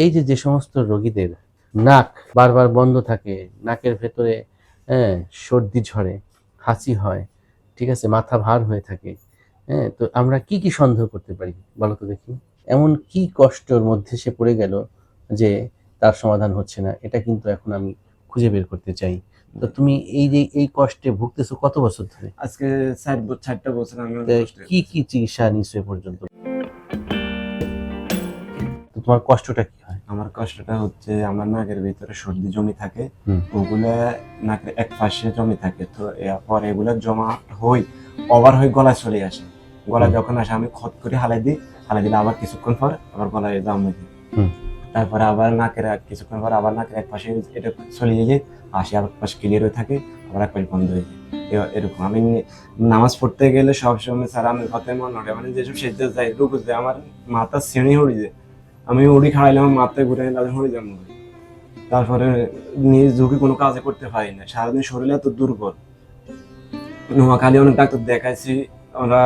এই যে যে সমস্ত রোগীদের নাক বারবার বন্ধ থাকে, নাকের ভেতরে সর্দি ঝরে, হাঁচি হয়, ঠিক আছে, মাথা ভার হয়ে থাকে, তো আমরা কি কি সন্দেহ করতে পারি বলো তো দেখি? এমন কি কষ্টের মধ্যে সে পড়ে গেল যে তার সমাধান হচ্ছে না, এটা কিন্তু এখন আমি খুঁজে বের করতে চাই। তো তুমি এই যে এই কষ্টে ভুগতেছো কত বছর ধরে? আজকে 4টা বছর আমি কি কি চিকিৎসা নিছো এ পর্যন্ত? তো তোমার কষ্টটা কি হয়? আমার কষ্টটা হচ্ছে আমার নাকের ভিতরে সর্দি জমি থাকে, হুম। ওগুলা নাকের এক পাশে জমি থাকে, তো পরে এগুলা জমা হই ওভার হয়ে গলায় চলে আসে। গলা যখন আসে আমি খত করে হালাই দিলে আবার কিছুক্ষণ পর আবার গলায় জাম হয়ে যায়। তারপরে আবার নাকের কিছুক্ষণ পর আবার নাকের এক পাশে এটা চলে যায়, আসে আবার পাশে ক্লিয়ার হয়ে থাকে, আবার এক পাশে বন্ধ হয়ে যায়। এরকম আমি নামাজ পড়তে গেলে সবসময় স্যার আমি কথায় মনে হয় মানে যেসব সেজদা যাই রুকু যায় আমার মাথা শ্রেণী হয়ে যায়, আমি উড়ি খাড়াইলে আমার মাথায় ঘুরে তাদের হয়ে যাবো। তারপরে নিজ ঝুঁকি কোনো কাজে করতে পারি না, সারাদিন শরীরে এত দুর্বল। নোয়াখালী অনেক ডাক্তার দেখাইছি, ওরা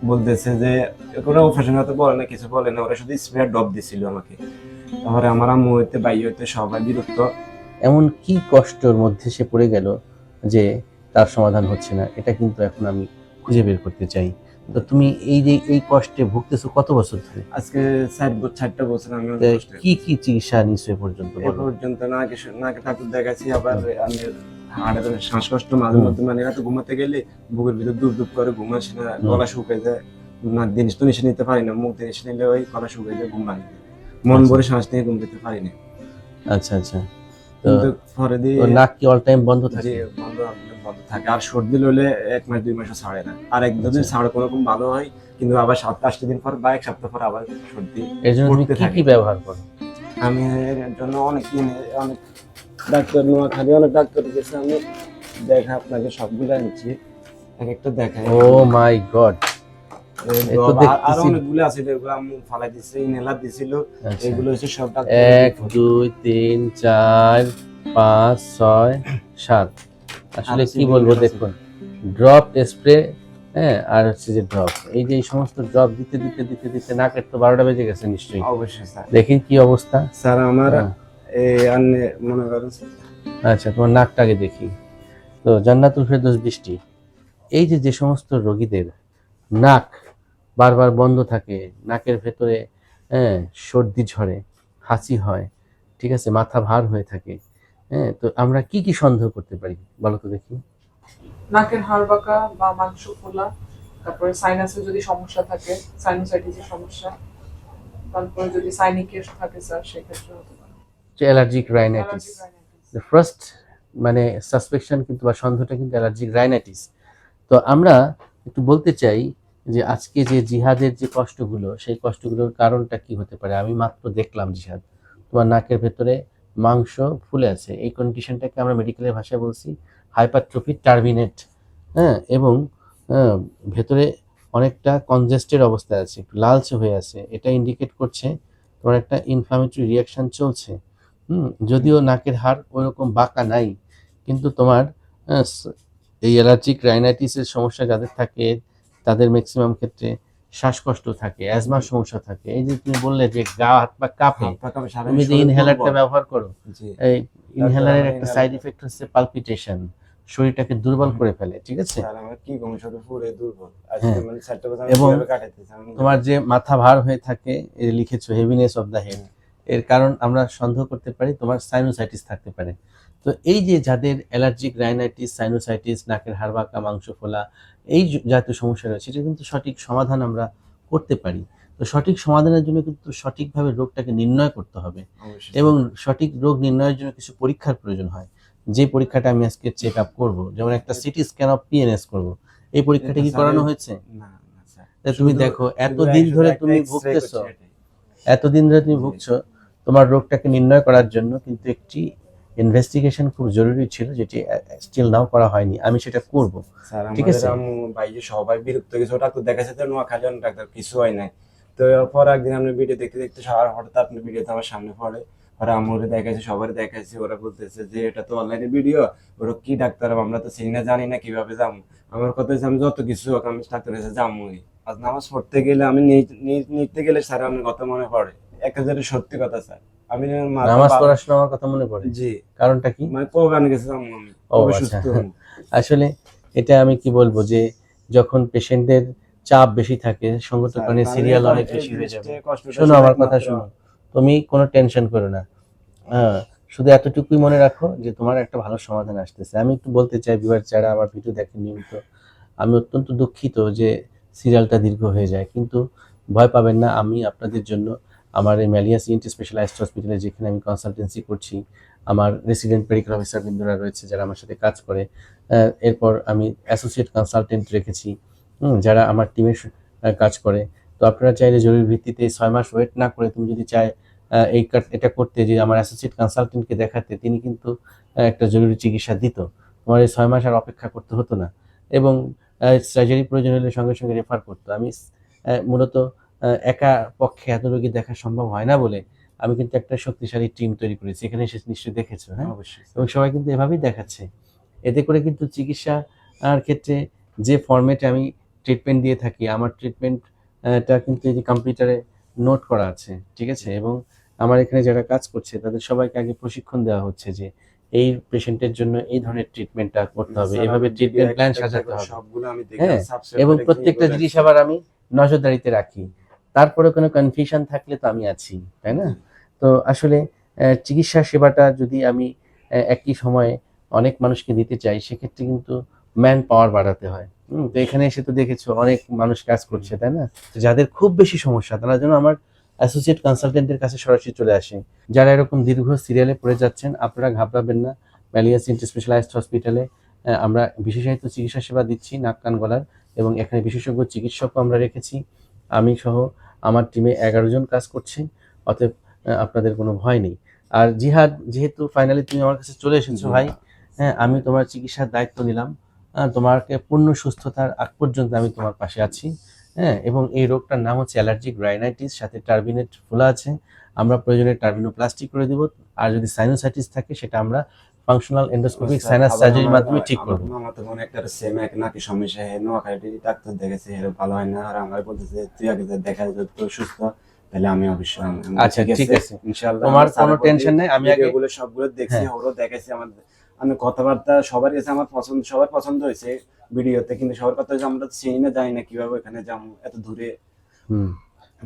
বলতেছে যে কোনো অপারেশন হতে বলে না, কিছু বলে না, ওরা শুধু স্প্রে ড্রপ দিছিল আমাকে। তারপরে আমার আম্মু হইতে ভাই হইতে সবাই বিরক্ত। এমন কি কষ্টের মধ্যে সে পড়ে গেল যে তার সমাধান হচ্ছে না, এটা কিন্তু এখন আমি খুঁজে বের করতে চাই। তো তুমি এই যে এই কষ্টে ভুগতেছো কত বছর ধরে? আজকে 4টা বছর আমি কি কি চিকিৎসা নিছো এ পর্যন্ত? এ পর্যন্ত নাকে ঠাকুর দেখাচ্ছি, আবার আমি হাড়ের শ্বাসকষ্ট মাঝে মধ্যে, মানে রাতে ঘুমাতে গেলে বুকের ভিতর দুপ দুপ করে ঘুম আসে না, গলা শুকিয়ে যায়, না জিনিস তো নিচে নিতে পারি না, মুখ জিনিস নিলে ওই গলা শুকিয়ে যায়, ঘুম ভাঙে, মন ভরে শ্বাস নিয়ে ঘুম দিতে পারি না। আচ্ছা আচ্ছা। কিন্তু পরে দিয়ে নাক কি অল টাইম বন্ধ থাকে? বন্ধ থাকে, আর সর্দি লইলে 1 মাস 2 মাসও ছাড়ে না, আর এক দুদিন ছাড়ে কোনো রকম ভালো হয়, কিন্তু আবার 7-8 দিন পর বা 1 সপ্তাহ পর আবার সর্দি। এর জন্য তুমি কি কি ব্যবহার করো? আমি এর জন্য অনেক ডাক্তার নোয়াখালী অনেক ডাক্তার গেছে, আমি দেখা আপনাকে সবগুলো আনছি, এক একটা দেখাই। ও মাই গড, আর অনেকগুলো আছে যেগুলো আমি ফালাই দিছি, ইনহেলার দিছিল, এগুলো হচ্ছে সব ডাক্তার 1 2 3 4 5 6 7। আসলে কি বলবো দেখুন, ড্রপ স্প্রে, আর হচ্ছে যে ড্রপ, এই যে এই সমস্ত ড্রপ দিতে দিতে দিতে দিতে নাকের তো 12টা বেজে গেছে নিশ্চয়ই। অবশ্যই স্যার। দেখি কি অবস্থা স্যার আমার এই আন্নে মনে করেন। আচ্ছা তোমার নাকটাকে দেখি। তো জান্নাতুল ফেরদৌস বৃষ্টি, এই যে যে সমস্ত রোগীদের নাক বারবার বন্ধ থাকে, নাকের ভেতরে সর্দি ঝরে, হাঁচি হয়, ঠিক আছে, মাথা ভার হয়ে থাকে, তো আমরা কি কি সন্দেহ করতে পারি বলো তো দেখি? নাকের হাড় বাঁকা বা মাংস ফোলা, তারপরে সাইনাসে যদি সমস্যা থাকে, সাইনোসাইটিসের সমস্যা, তারপরে যদি সাইনিকের থাকে স্যার সেক্ষেত্রে হতে পারে অ্যালার্জিক রাইনাইটিস। দ্য ফার্স্ট মানে সাসপেকশন কিন্তু বা সন্দেহটা কিন্তু অ্যালার্জিক রাইনাইটিস। তো আমরা একটু বলতে চাই যে আজকে যে জিহাদের যে কষ্টগুলো, সেই কষ্টগুলোর কারণটা কি হতে পারে? আমি মাত্র দেখলাম জিহাদ, তোমার নাকের ভেতরে মাংস ফুলে আছে, এই কন্ডিশনটাকে আমরা মেডিকেলের ভাষায় বলছি হাইপারট্রফি টার্মিনেট, এবং ভেতরে অনেকটা কনজেস্টেড অবস্থায় আছে, একটু লালচে হয়ে আছে, এটা ইন্ডিকেট করছে তোমার একটা ইনফ্লামেটরি রিয়াকশন চলছে। যদিও নাকের হাড় ওইরকম বাঁকা নাই, কিন্তু তোমার এই অ্যালার্জিক রাইনাইটিসের সমস্যা যাদের থাকে তাদের ম্যাক্সিমাম ক্ষেত্রে শ্বাসকষ্ট থাকে, অ্যাজমার সমস্যা থাকে। এই যে তুমি বললে যে গা হাত পা কাঁপে, তুমি যে ইনহেলারটা ব্যবহার করো, এই ইনহেলারের একটা সাইড ইফেক্ট হচ্ছে পালপিটেশন, শরীরটাকে দুর্বল করে ফেলে, ঠিক আছে? এবং তোমার যে মাথা ভার হয়ে থাকে, লিখেছো হেভিনেস অফ দ্য হেড, এর কারণ আমরা সন্দেহ করতে পারি তোমার সাইনোসাইটিস থাকতে পারে। তো এই যে যাদের অ্যালার্জিক রাইনাইটিস, সাইনোসাইটিস, নাকের হাড় বাঁকা, মাংস ফোলা, এই জাতীয় সমস্যা রয়েছে, সেটা কিন্তু সঠিক সমাধান আমরা করতে পারি। তো সঠিক সমাধানের জন্য কিন্তু সঠিকভাবে রোগটাকে নির্ণয় করতে হবে, এবং সঠিক রোগ নির্ণয়ের জন্য কিছু পরীক্ষার প্রয়োজন হয়, যে পরীক্ষাটা আমি আজকে চেক আপ করবো, যেমন একটা সিটি স্ক্যান অফ পিএনএস করবো। এই পরীক্ষাটা কি করানো হয়েছে? তুমি দেখো এতদিন ধরে তুমি ভুগছো, তোমার রোগটাকে নির্ণয় করার জন্য কিন্তু একটি ইনভেস্টিগেশন খুব জরুরি ছিল, যেটি স্টিল নাও করা হয়নি। আমি সেটা করব, ঠিক আছে? ভাই সবাই বিরক্ত গেছে, ডাক্তার দেখাচ্ছে তো নোয়াখালী ডাক্তার, কিছু হয় নাই। তো পর একদিন আমি ভিডিও দেখতে দেখতে হঠাৎ আপনার ভিডিওতে আমার সামনে পড়ে, ওরা আমরে দেখাইছে, সবার দেখাইছে, ওরা বলতেছে যে এটা তো অনলাইনে ভিডিও, ওরা কি ডাক্তার আমরা তো চিনি না, জানি না কিভাবে যাবো। আমার কথা হচ্ছে আমি যত কিছু হোক আমি ডাক্তার কাছে যাবোই। আজ নামাজ পড়তে গেলে আমি নিতে গেলে স্যার আমার কথা মনে পড়ে, একটা যেটা সত্যি কথা স্যার, আমি নামাজ পড়ার সময় আমার কথা মনে পড়ে। জি কারণটা কি? মানে কোরবানি গেছিলাম আমি ও খুবই আচ্ছা। সুস্থ। আসলে এটা আমি কি বলবো যে যখন পেশেন্টদের চাপ বেশি থাকে, সংগঠনের স্যার, সিরিয়াল কারণ অনেক এই বেশি হয়ে যাবে। জিনিসটা কষ্টটা শোনো শুধু আমার কথা একমাত্র শোনো, তুমি কোনো টেনশন করো না। হ্যাঁ, শুধু এতটুকুই মনে রাখো যে তোমার একটা ভালো সমাধান আসতেছে। আমি একটু বলতে চাই ভিউয়ার যারা আমার ভিডিও দেখেন নিয়মিত, আমি অত্যন্ত দুঃখিত যে সিরিয়ালটা দীর্ঘ হয়ে যায়, কিন্তু ভয় পাবেন না। আমি আপনাদের জন্য আমার এই ম্যালিয়াস ইএনটি স্পেশালাইজড হসপিটালে যেখানে আমি কনসালটেন্সি করছি, আমার রেসিডেন্ট মেডিকেল অফিসার বৃন্দরা রয়েছে যারা আমার সাথে কাজ করে, এরপর আমি অ্যাসোসিয়েট কনসালটেন্ট রেখেছি, যারা আমার টিমের কাজ করে। তো আপনারা চাইলে জরুরি ভিত্তিতে 6 মাস ওয়েট না করে, তুমি যদি চায় এটা করতে, যে আমার অ্যাসোসিয়েট কনসালটেন্টকে দেখাতে, তিনি কিন্তু একটা জরুরি চিকিৎসা দিত। তোমার এই 6 মাস আর অপেক্ষা করতে হতো না, এবং সার্জারি প্রয়োজন হলে সঙ্গে সঙ্গে রেফার করতো। আমি মূলত একা পক্ষে এত রোগী দেখা সম্ভব হয় না বলে আমি কিন্তু একটা শক্তিশালী টিম তৈরি করেছি। এখানে এসে নিশ্চয়ই দেখেছো, হ্যাঁ? অবশ্যই এবং সবাই কিন্তু এভাবেই দেখাচ্ছে। এতে করে কিন্তু চিকিৎসা ক্ষেত্রে যে ফরম্যাটে আমি ট্রিটমেন্ট দিয়ে থাকি, আমার ট্রিটমেন্টটা কিন্তু এই যে কম্পিউটারে নোট করা আছে, ঠিক আছে? এবং আমার এখানে যারা কাজ করছে তাদের সবাইকে আগে প্রশিক্ষণ দেওয়া হচ্ছে যে এই পেশেন্টের জন্য এই ধরনের ট্রিটমেন্টটা করতে হবে, স্যার, এভাবে আমি ট্রিটমেন্ট ভিডিও প্ল্যান একটা সাজাতে করে হবে, সবগুলো আমি দেখে হ্যাঁ? সাবস্ক্রাইব এবং করে প্রত্যেকটা রেখে জিনিস রাখছি। আবার আমি নজরদারিতে রাখি। তারপরে কোনো কনফিউশন থাকলে তো আমি আছি, তাই না? তো আসলে চিকিৎসা সেবাটা যদি আমি একই সময়ে অনেক মানুষকে দিতে চাই, সেক্ষেত্রে কিন্তু ম্যান পাওয়ার বাড়াতে হয়। তো এখানে এসে তো দেখেছো অনেক মানুষ কাজ করছে, তাই না? তো যাদের খুব বেশি সমস্যা তারা যেন আমার অ্যাসোসিয়েট কনসালটেন্টের কাছে সরাসরি চলে আসে। যারা এরকম দীর্ঘ সিরিয়ালে পড়ে যাচ্ছেন, আপনারা ঘাবড়াবেন না। ম্যালিয়াস ইনটি স্পেশালাইজড হসপিটালে আমরা বিশেষায়িত চিকিৎসা সেবা দিচ্ছি নাক কান গলার, এবং এখানে বিশেষজ্ঞ চিকিৎসকও আমরা রেখেছি। আমি সহ আমার টিমে 11 জন কাজ করছে। অতএব আপনাদের কোনো ভয় নেই। আর জিহাদ, যেহেতু ফাইনালি তুমি আমার কাছে চলে এসেছো ভাই, হ্যাঁ, আমি তোমার চিকিৎসার দায়িত্ব নিলাম। তোমাকে পূর্ণ সুস্থতার আগ পর্যন্ত আমি তোমার পাশে আছি, হ্যাঁ? এবং এই রোগটার নাম হচ্ছে অ্যালার্জিক রাইনাইটিস, সাথে টার্বিনেট ফোলা আছে। আমরা প্রয়োজনে টার্বিনোপ্লাস্টি করে দিব। আর যদি সাইনোসাইটিস থাকে সেটা আমরা ফাংশনাল এন্ডোস্কোপিক স্যার, সাইনাস আবার সার্জারির মাধ্যমে ঠিক আমার করব। মামাতো বোন একটা সেম এক নাকি সমস্যা, হে নোয়াখালী ডাক্তার দেখেছে, এর ভালো হয় না। আর আমার বলতেছে তুই আগে যা দেখা যায় তো সুস্থ, তাহলে আমি অবশ্যই আচ্ছা, ঠিক আছে। ইনশাআল্লাহ। তোমার কোনো টেনশন নেই, আমি আগে, ভিডিওগুলো সবগুলো দেখছি, হ্যাঁ, ওরও দেখেছি। আমি কথাবার্তা সবার কাছে আমার পছন্দ, সবার পছন্দ হয়েছে ভিডিওতে, কিন্তু সবার কথা হচ্ছে আমরা তো চিনি না, জানি না কিভাবে এখানে যাবো এত দূরে। হুম,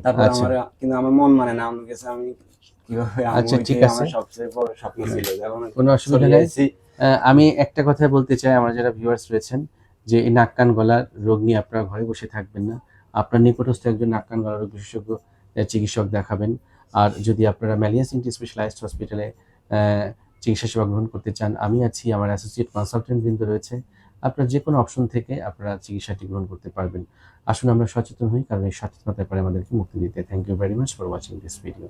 তারপর আচ্ছা, কিন্তু আমার মন মানে না, আমার কাছে আমি কিভাবে আচ্ছা, ঠিক আছে। আমার সবচেয়ে বড় স্বপ্ন ছিল, যখন কোনো অসুবিধা চলে নেই। যাচ্ছি। আমি একটা কথা বলতে চাই আমার যারা ভিউয়ার্স রয়েছেন, যে এই নাক কান গলার রোগ নিয়ে আপনারা ঘরে বসে থাকবেন না। আপনার নিকটস্থ একজন নাক কান গলার রোগ বিশেষজ্ঞ চিকিৎসক দেখাবেন। আর যদি আপনারা ম্যালিয়াস ইনটি স্পেশালাইজড হসপিটালে চিকিৎসা সেবা গ্রহণ করতে চান, আমি আছি, আমার অ্যাসোসিয়েট কনসালটেন্ট বৃন্দ রয়েছে। আপনার যে কোনো অপশন থেকে আপনারা চিকিৎসাটি গ্রহণ করতে পারবেন। আসুন আমরা সচেতন হই, কারণ এই সচেতনতার পরে আমাদেরকে মুক্তি দিতে। Thank you very much for watching this video.